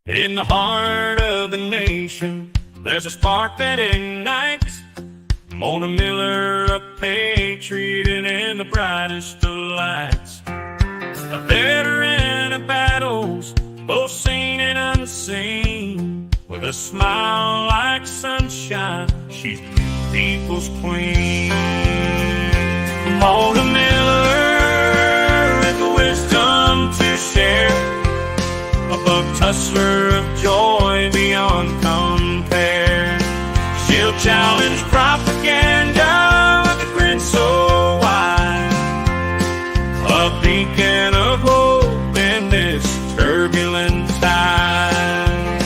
In the heart of the nation, there's a spark that ignites. Mona Miller, a patriot, and in the brightest of lights. A veteran of battles, both seen and unseen. With a smile like sunshine, she's people's queen. Mona Miller, with the wisdom to share, a buck tussler of joy beyond compare. She'll challenge propaganda with a grin so wide, a beacon of hope in this turbulent time.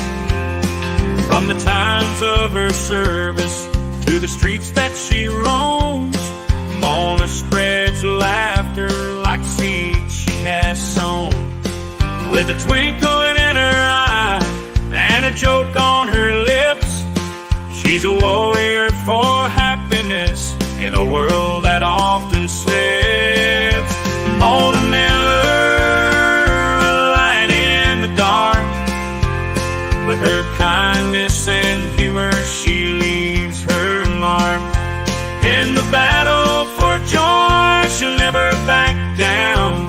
From the times of her service to the streets that she roams, Mona spreads laughter like seeds she has sown. With a twinkle in her eye and a joke on her lips, she's a warrior for happiness in a world that often slips. Mona Miller, a light in the dark. With her kindness and humor, she leaves her mark. In the battle for joy, she'll never back down.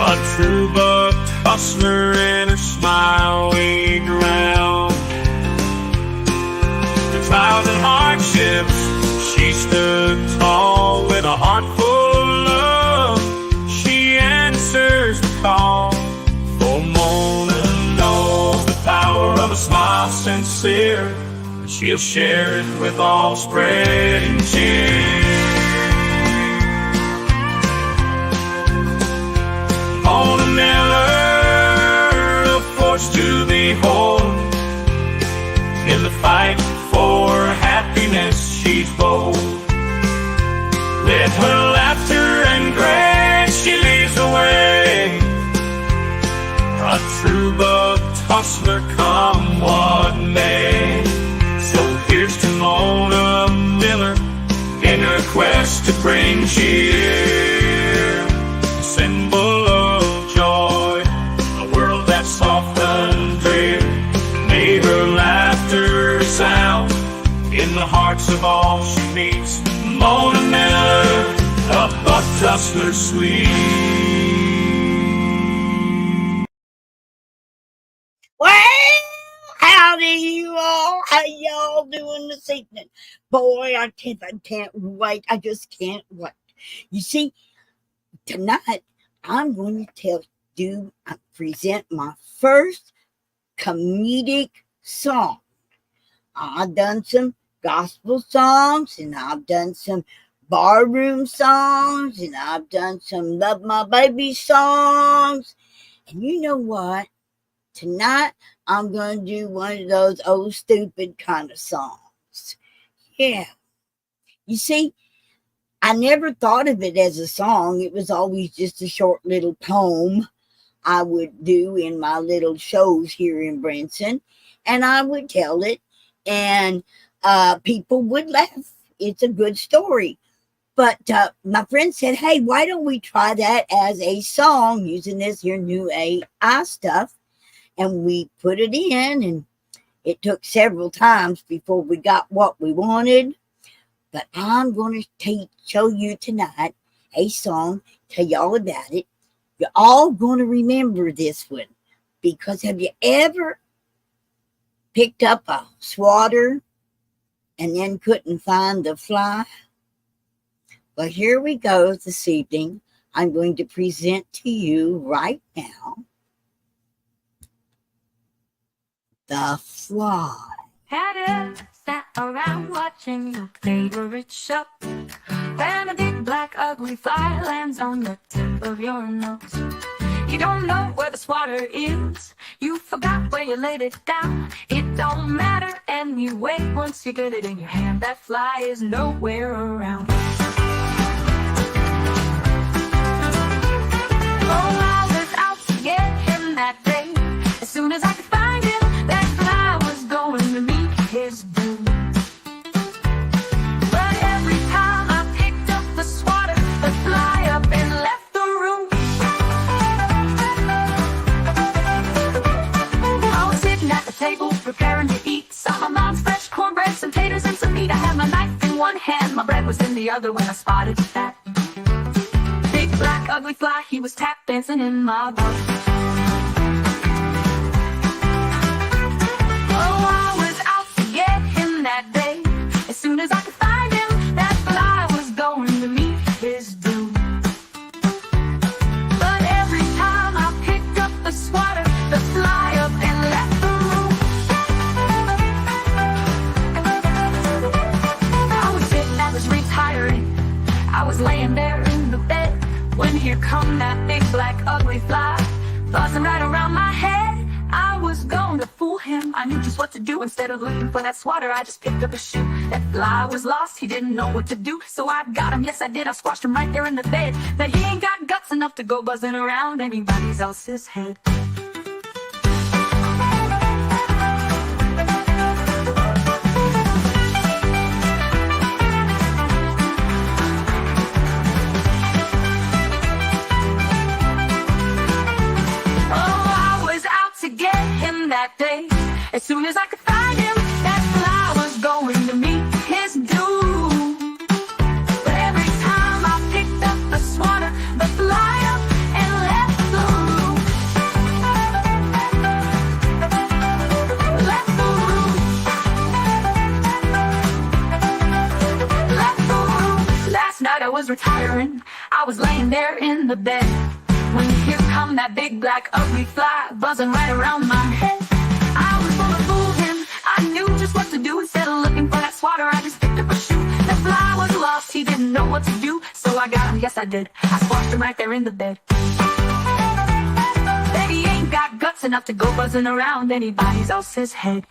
A true buck hustler, and her smile we ground. Through trials and hardships, she stood tall. With a heart full of love, she answers the call. For Mona knows the power of a smile sincere, and she'll share it with all spreading cheer. Mona Miller, a force to behold. In the fight for happiness, she's bold. With her laughter and grace, she leads the way. A true buck hustler, come what may. So here's to Mona Miller in her quest to bring cheer. A symbol of joy, a world that's soft and drear. May her laughter sound in the hearts of all she meets. Mona Miller, a buck hustler sweet. Well, howdy you all. How y'all doing this evening? Boy, I can't wait. I just can't wait. You see, tonight I'm going to present my first comedic song. I've done some gospel songs, and I've done some barroom songs, and I've done some Love My Baby songs. And you know what? Tonight I'm going to do one of those old stupid kind of songs. Yeah. You see, I never thought of it as a song. It was always just a short little poem I would do in my little shows here in Branson, and I would tell it, and people would laugh. It's a good story. But my friend said, hey, why don't we try that as a song using this here new AI stuff? And we put it in, and it took several times before we got what we wanted. But I'm going to show you tonight a song, tell y'all about it. You're all going to remember this one, because have you ever picked up a swatter and then couldn't find the fly? Well, here we go this evening. I'm going to present to you right now The Fly. Had it sat around watching your favorite show, when a big black ugly fly lands on the tip of your nose. You don't know where the swatter is, you forgot where you laid it down. It don't matter anyway, once you get it in your hand, that fly is nowhere around. Oh, I was out to get him that day. As soon as I could find him, that fly was going to meet his doom. But every time I picked up the swatter, the fly up and left the room. was in the other when I spotted that big black ugly fly. He was tap dancing in my boat. Oh, I was out to get him that day. As soon as I could find him, that fly was going to meet his doom. But every time I picked up the swatter, the fly up and left the room. I was retiring, I was laying there in the bed, when here come that big black ugly fly, buzzing right around my head. I was going to fool him, I knew just what to do. Instead of looking for that swatter, I just picked up a shoe. That fly was lost, he didn't know what to do, so I got him, yes I did. I squashed him right there in the bed. But he ain't got guts enough to go buzzing around anybody else's head. That day, as soon as I could find him, that fly was going to meet his doom. But every time I picked up the swatter, the fly up and left the room. Left the room. Left the room. Last night I was retiring, I was laying there in the bed, when here come that big black ugly fly, buzzing right around my head. I was gonna fool him, I knew just what to do. Instead of looking for that swatter, I just picked up a shoe. The fly was lost, he didn't know what to do, so I got him, yes I did. I squashed him right there in the bed. Bet he ain't got guts enough to go buzzing around anybody else's head.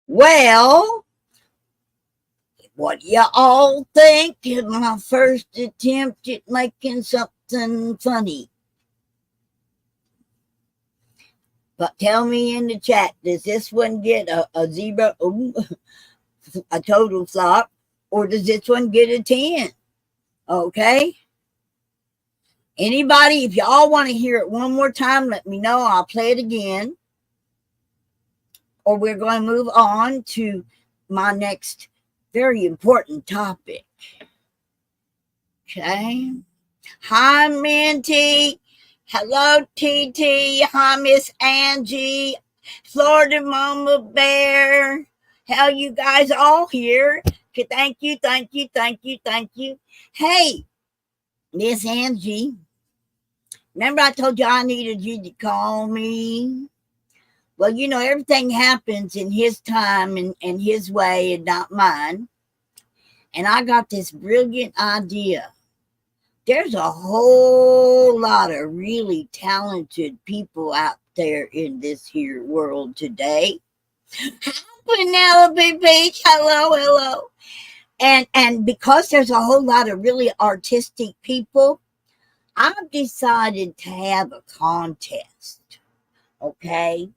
Well, what y'all think of my first attempt at making something funny? But tell me in the chat, does this one get a 0, a total flop, or does this one get a 10? Okay? Anybody, if y'all want to hear it one more time, let me know. I'll play it again. Or we're going to move on to my next very important topic. Okay. Hi, Minty. Hello, TT. Hi, Miss Angie. Florida Mama Bear. How you guys all here? Okay, thank you, thank you, thank you, thank you. Hey, Miss Angie. Remember I told you I needed you to call me? Well, you know, everything happens in his time and his way and not mine. And I got this brilliant idea. There's a whole lot of really talented people out there in this here world today. Hi, Penelope Peach. Hello, hello. And because there's a whole lot of really artistic people, I've decided to have a contest. Okay?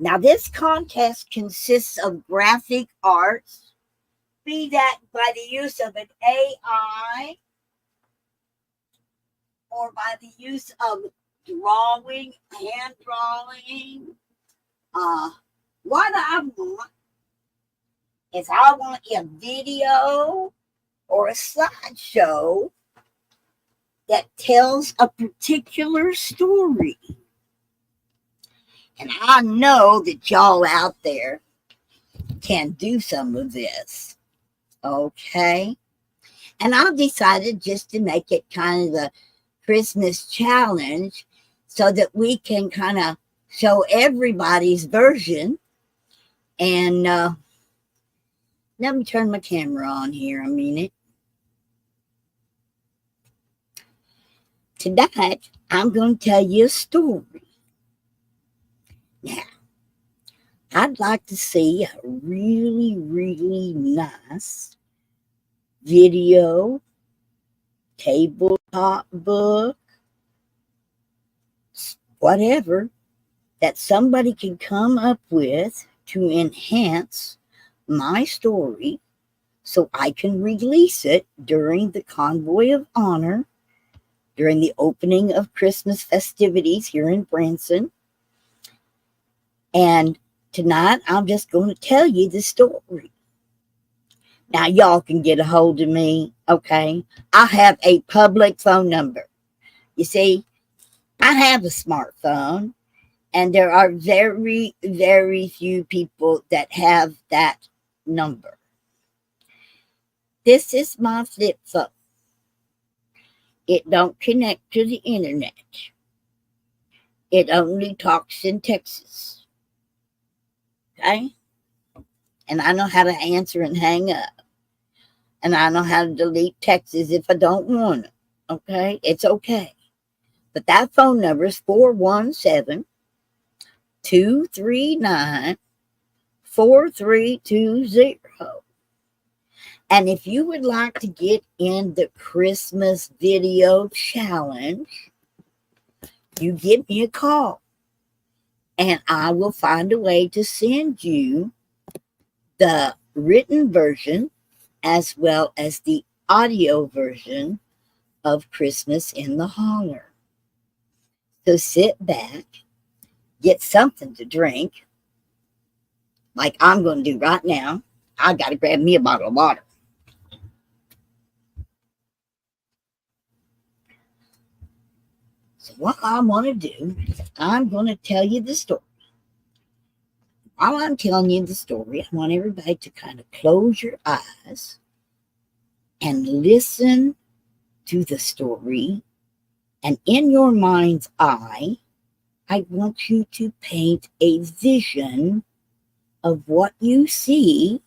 Now, this contest consists of graphic arts, be that by the use of an AI or by the use of drawing, hand drawing. What I want is I want a video or a slideshow that tells a particular story. And I know that y'all out there can do some of this. Okay? And I've decided just to make it kind of the Christmas challenge so that we can kind of show everybody's version. And let me turn my camera on here a minute. Tonight, I'm going to tell you a story. Now, I'd like to see a really, really nice video, tabletop book, whatever, that somebody can come up with to enhance my story so I can release it during the Convoy of Honor, during the opening of Christmas festivities here in Branson. And Tonight, I'm just going to tell you the story. Now, y'all can get a hold of me, okay? I have a public phone number. You see, I have a smartphone, and there are very, very few people that have that number. This is my flip phone. It don't connect to the internet. It only talks in Texas. Okay? And I know how to answer and hang up. And I know how to delete texts if I don't want it. Okay? It's okay. But that phone number is 417-239-4320. And if you would like to get in the Christmas video challenge, you give me a call. And I will find a way to send you the written version as well as the audio version of Christmas in the Holler. So sit back, get something to drink, like I'm going to do right now. I got to grab me a bottle of water. So what I want to do, I'm going to tell you the story. While I'm telling you the story, I want everybody to kind of close your eyes and listen to the story. And in your mind's eye, I want you to paint a vision of what you see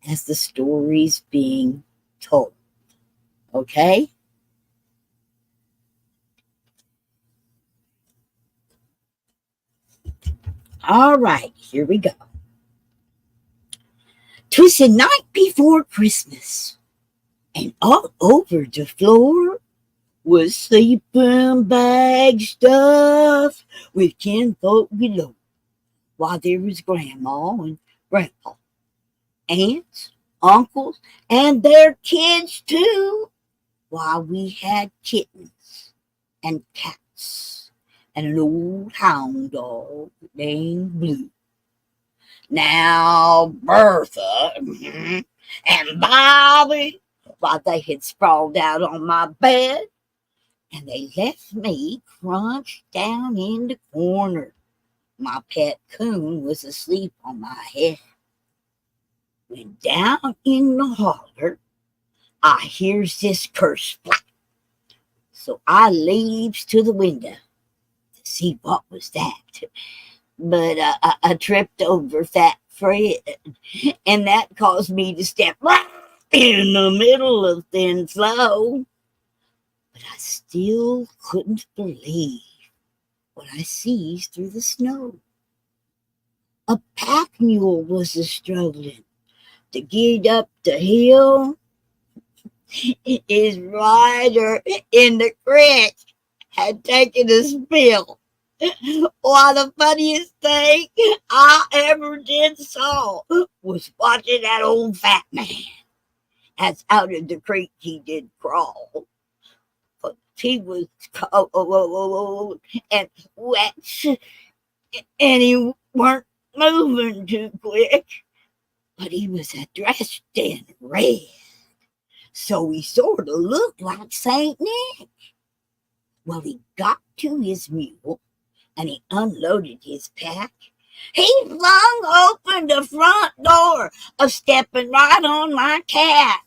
as the story's being told. Okay? All right, here we go. 'Twas the night before Christmas, and all over the floor was sleeping bags stuffed with kinfolk below, while there was Grandma and Grandpa, aunts, uncles, and their kids too, while we had kittens and cats and an old hound dog named Blue. Now Bertha and Bobby, while they had sprawled out on my bed, and they left me crunched down in the corner. My pet coon was asleep on my head. When down in the holler, I hears this curse flap. So I leaves to the window to see what was that. But I tripped over Fat Fred, and that caused me to step right in the middle of Thin Flo. But I still couldn't believe what I sees through the snow. A pack mule was a-struggling to get up the hill. His rider in the creek had taken a spill. Why, the funniest thing I ever did saw was watching that old fat man as out of the creek he did crawl. But he was cold and wet, and he weren't moving too quick, but he was dressed in red, so he sort of looked like Saint Nick. Well, he got to his mule, and he unloaded his pack. He flung open the front door, stepping right on my cat.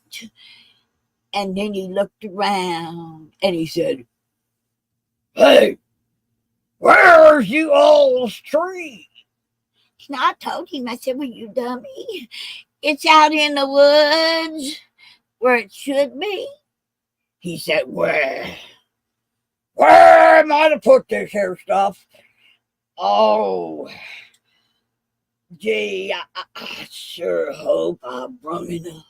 And then he looked around, and he said, "Hey, where's you all's tree?" And I told him, I said, "Well, you dummy, it's out in the woods where it should be." He said, where am I to put this here stuff? Oh, gee, I sure hope I brung enough.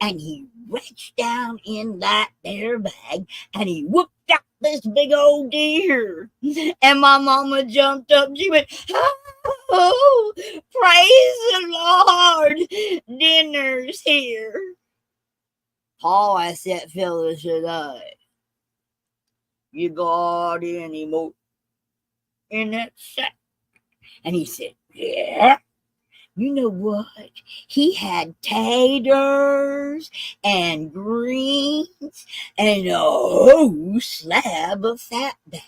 And he reached down in that there bag, and he whooped out this big old deer. And my mama jumped up. She went, "Oh, praise the Lord, dinner's here." Paul asked that fella, said, "You got any more in that sack?" And he said, Yeah. You know what? He had taters and greens and a whole slab of fatback.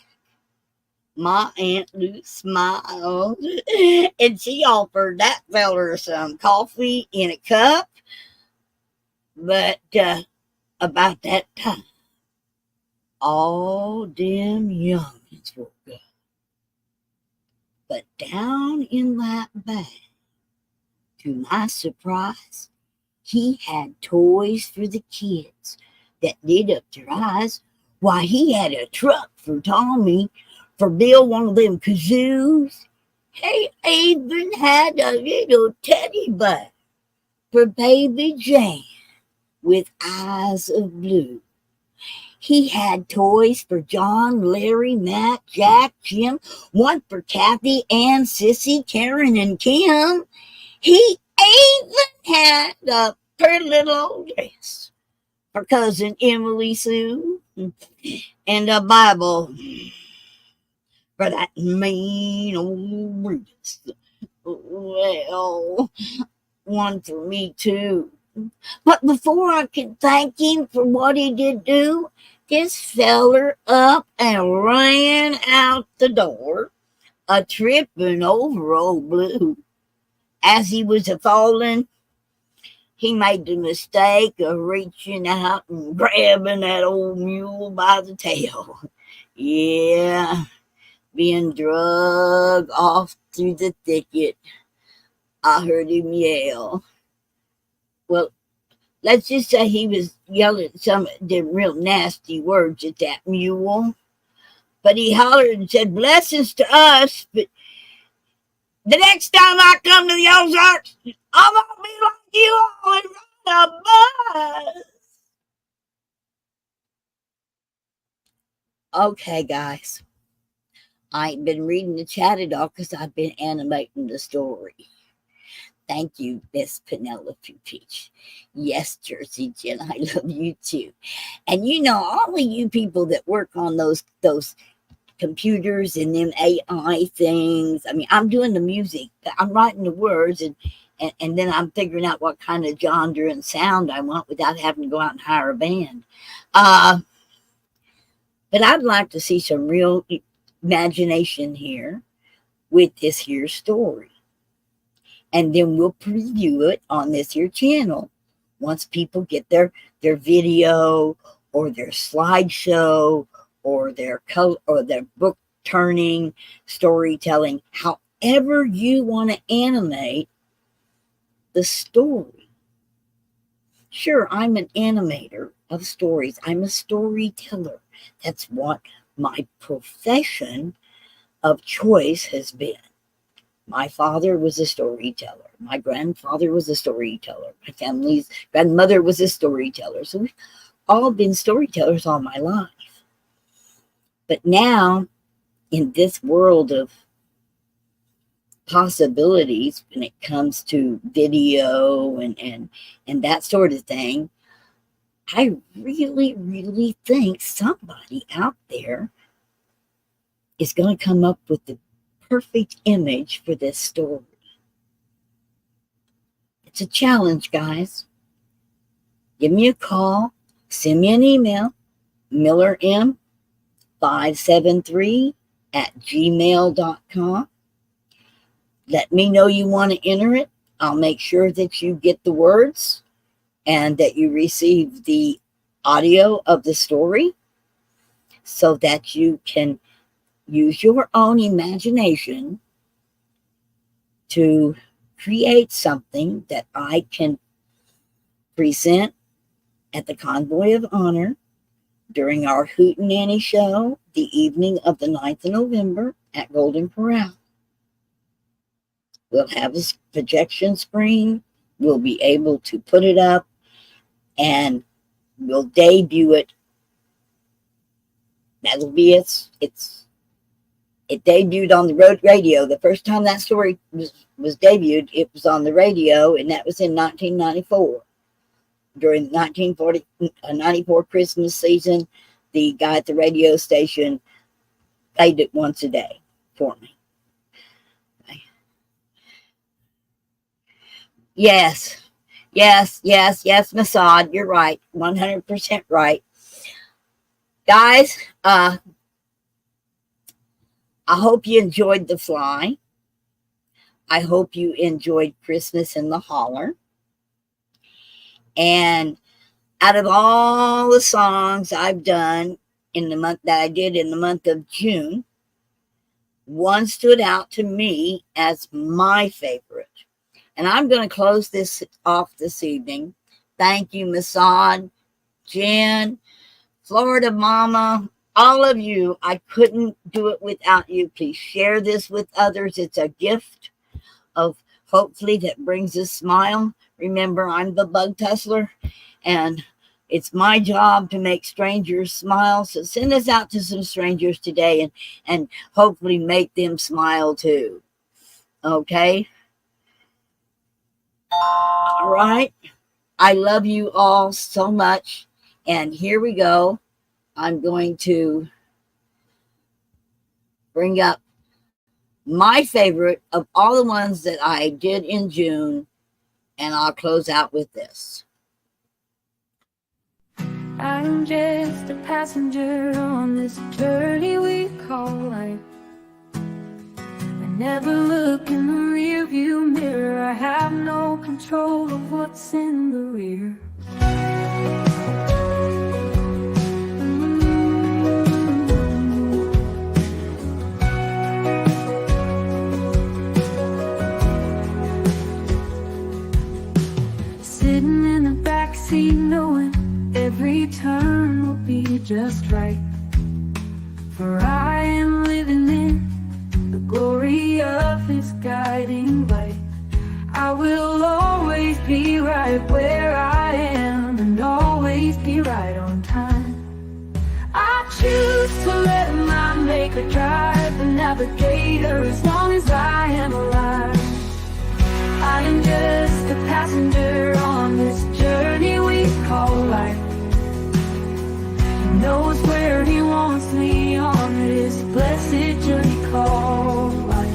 My Aunt Lou smiled, and she offered that feller some coffee in a cup. But about that time, all them youngins woke up. But down in that bag, to my surprise, he had toys for the kids that lit up their eyes. Why, he had a truck for Tommy, for Bill, one of them kazoos. He even had a little teddy bear for baby Jane with eyes of blue. He had toys for John, Larry, Matt, Jack, Jim, one for Kathy, Ann, Sissy, Karen, and Kim. He even had a pretty little old dress for cousin Emily Sue, and a Bible for that mean old Brutus. Well, one for me too. But before I could thank him for what he did do, this feller up and ran out the door, a tripping over old Blue. As he was a falling, he made the mistake of reaching out and grabbing that old mule by the tail. Yeah, being dragged off through the thicket. I heard him yell. Well, let's just say he was yelling some of them real nasty words at that mule. But he hollered and said, "Blessings to us, but the next time I come to the Ozarks, I'm going to be like you all and ride a bus." Okay, guys. I ain't been reading the chat at all because I've been animating the story. Thank you, Miss Penelope Peach. Yes, Jersey Jen, I love you too. And you know, all of you people that work on those computers and them AI things. I mean, I'm doing the music, I'm writing the words, and then I'm figuring out what kind of genre and sound I want without having to go out and hire a band. But I'd like to see some real imagination here with this here story. And then we'll preview it on this here channel once people get their video or their slideshow or their color or their book turning storytelling, however you want to animate the story. Sure, I'm an animator of stories. I'm a storyteller. That's what my profession of choice has been. My father was a storyteller. My grandfather was a storyteller. My family's grandmother was a storyteller. So we've all been storytellers all my life. But now, in this world of possibilities, when it comes to video and that sort of thing, I really, really think somebody out there is going to come up with the perfect image for this story. It's a challenge, guys. Give me a call, send me an email, millerm573@gmail.com. Let me know you want to enter it. I'll make sure that you get the words and that you receive the audio of the story so that you can use your own imagination to create something that I can present at the Convoy of Honor during our Hootenanny show the evening of the 9th of November at Golden Corral. We'll have a projection screen. We'll be able to put it up and we'll debut it. That'll be it debuted on the road radio. The first time that story was debuted, it was on the radio, and that was in 1994. During the 1994 Christmas season, the guy at the radio station played it once a day for me. Yes, yes, yes, yes, Masad, you're right. 100% right. Guys, I hope you enjoyed The Fly. I hope you enjoyed Christmas in the Holler. And out of all the songs I've done in the month that I did in the month of June, one stood out to me as my favorite. And I'm going to close this off this evening. Thank you, Masad, Jen, Florida Mama, all of you. I couldn't do it without you. Please share this with others. It's a gift of hopefully that brings a smile. Remember, I'm the bug tussler, and it's my job to make strangers smile. So send us out to some strangers today and hopefully make them smile too. Okay? All right. I love you all so much. And here we go. I'm going to bring up my favorite of all the ones that I did in June, and I'll close out with this. I'm just a passenger on this journey we call life. I never look in the rearview mirror. I have no control of what's in the rear. Sitting in the backseat knowing every turn will be just right. For I am living in the glory of His guiding light. I will always be right where I am and always be right on time. I choose to let my Maker drive the navigator as long as I am alive. I am just a passenger on this journey we call life. He knows where He wants me on this blessed journey called life.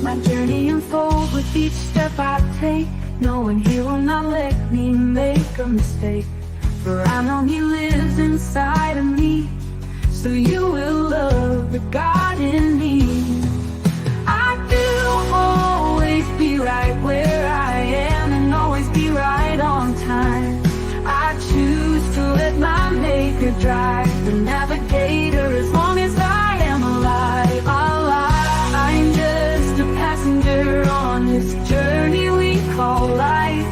My journey unfolds with each step I take, knowing He will not let me make a mistake. For I know He lives inside of me, so you will love the God in me. I do always be right where I am and always be right on time. I choose to let my Maker drive the navigator as long as I am alive. I'm just a passenger on this journey we call life.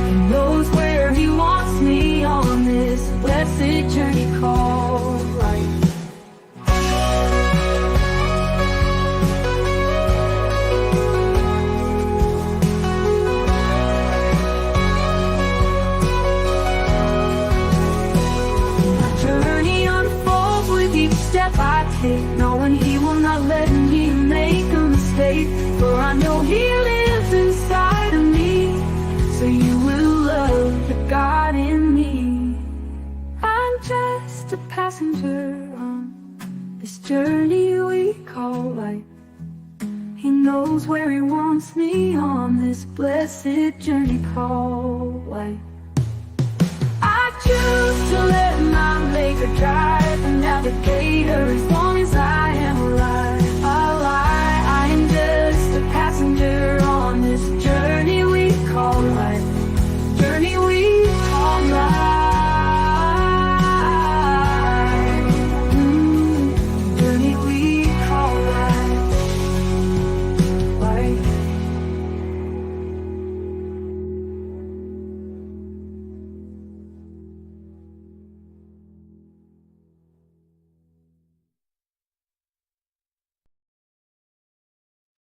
He knows where He wants me on this blessed journey called life. My journey unfolds with each step I take, knowing He will not let me make a mistake. For I know He lives inside of me, so you will love the God in me. I'm just a passenger on this journey we call life. He knows where He wants me on this blessed journey called life.